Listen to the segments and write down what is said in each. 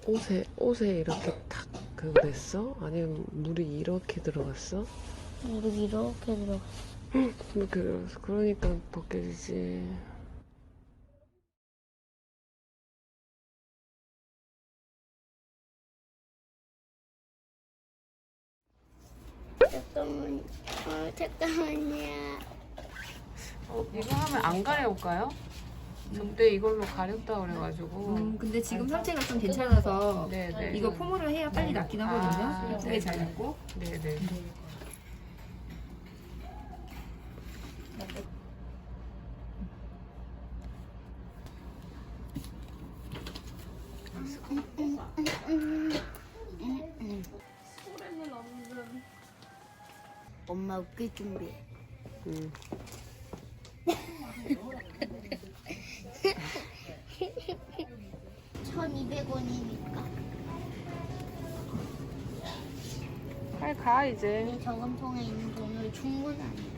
옷에 이렇게 탁 그거 됐어? 아니면 물이 이렇게 들어갔어? 물이 이렇게 들어갔어. 이렇게 들어갔어. 그러니까 벗겨지지. 잠깐만요. 이거 하면 안 가려울까요? 그때 이걸로 가렵다 그래가지고. 근데 지금 상태가 좀 괜찮아서 네네. 이거 폼으로 해야 빨리 낫긴 하거든요. 예쁘게 잘 낫고. 네네. 소리는 없는. 엄마 웃길 준비해. 1,200원이니까. 빨리 가 이제. 이 저금통에 있는 돈을 충분하니.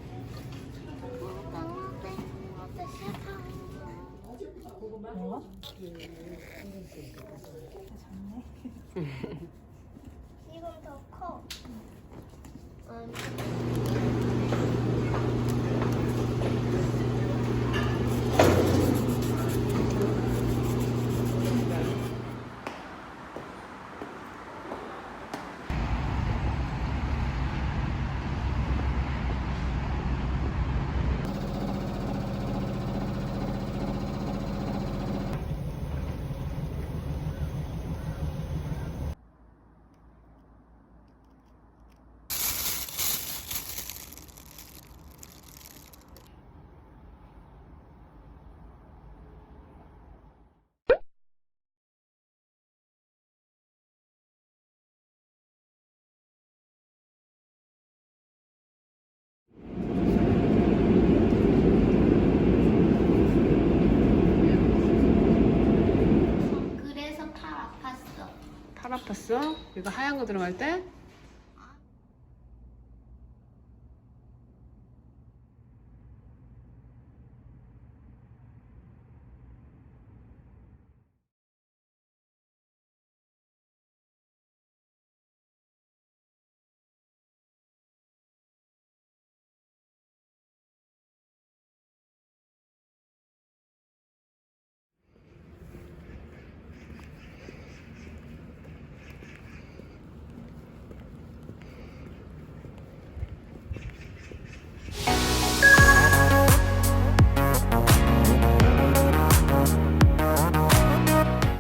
이건 더 커. 그래서 팔 아팠어. 팔 아팠어? 이거 하얀 거 들어갈 때?